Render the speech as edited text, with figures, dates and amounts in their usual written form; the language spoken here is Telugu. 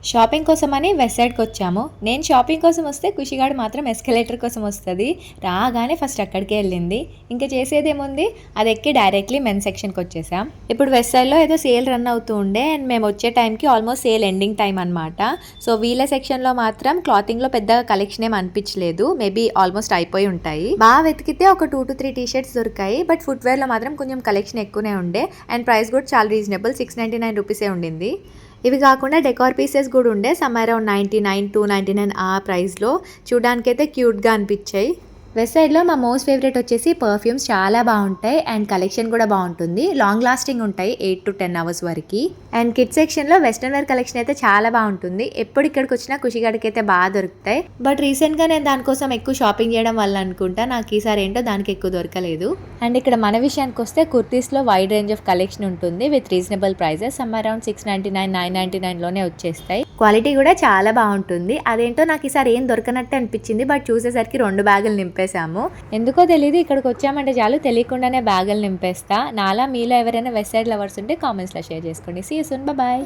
షాపింగ్ కోసమని వెస్ట్ సైడ్కి వచ్చాము. నేను షాపింగ్ కోసం వస్తే ఖుషిగాడు మాత్రం ఎస్కలేటర్ కోసం వస్తుంది. రాగానే ఫస్ట్ అక్కడికే వెళ్ళింది. ఇంకా చేసేదేముంది, అది ఎక్కి డైరెక్ట్లీ మెన్ సెక్షన్కి వచ్చేసాం. ఇప్పుడు వెస్ట్ సైడ్లో ఏదో సేల్ రన్ అవుతూ ఉండే అండ్ మేము వచ్చే టైంకి ఆల్మోస్ట్ సేల్ ఎండింగ్ టైం అనమాట. సో వీళ్ళ సెక్షన్లో మాత్రం క్లాతింగ్లో పెద్దగా కలెక్షన్ ఏం అనిపించలేదు. మేబీ ఆల్మోస్ట్ అయిపోయి ఉంటాయి. బాగా వెతికితే ఒక 2 to 3 టీ-షర్ట్స్ దొరికాయి. బట్ ఫుట్వేర్లో మాత్రం కొంచెం కలెక్షన్ ఎక్కువనే ఉండే అండ్ ప్రైస్ కూడా చాలా రీజనబుల్, 699 రూపీసే ఉండింది. ఇవి కాకుండా డెకార్ పీసెస్ కూడా ఉండే, సమ్ అరౌండ్ 99 to 99 ఆ ప్రైస్లో. చూడడానికైతే క్యూట్గా అనిపించాయి. వెస్ట్ సైడ్లో మా మోస్ట్ ఫేవరెట్ వచ్చేసి పర్ఫ్యూమ్స్ చాలా బాగుంటాయి అండ్ కలెక్షన్ కూడా బాగుంటుంది. లాంగ్ లాస్టింగ్ ఉంటాయి 8 to 10 అవర్స్ వరకు. అండ్ కిడ్స్ సెక్షన్లో వెస్ట్రన్ వేర్ కలెక్షన్ అయితే చాలా బాగుంటుంది. ఎప్పుడు ఇక్కడికి వచ్చినా ఖుషిగాడికి అయితే బాగా దొరుకుతాయి. బట్ రీసెంట్గా నేను దానికోసం ఎక్కువ షాపింగ్ చేయడం వల్ల అనుకుంటా నాకు ఈసారి ఏంటో దానికి ఎక్కువ దొరకలేదు. అండ్ ఇక్కడ మన విషయానికి వస్తే కుర్తీస్లో వైడ్ రేంజ్ ఆఫ్ కలెక్షన్ ఉంటుంది with reasonable prices. Some around 699, 999లోనే వచ్చేస్తాయి. క్వాలిటీ కూడా చాలా బాగుంటుంది. అదేంటో నాకు ఈసారి ఏం దొరకనట్టు అనిపించింది. బట్ చూసేసరికి 2 బ్యాగులు నింపేశాము. ఎందుకో తెలియదు, ఇక్కడికి వచ్చామంటే చాలు తెలియకుండానే బ్యాగులు నింపేస్తా. నాలా మీలో ఎవరైనా వెస్ట్ సైడ్ లవర్స్ ఉంటే కామెంట్స్లో షేర్ చేసుకోండి. See you soon, bye.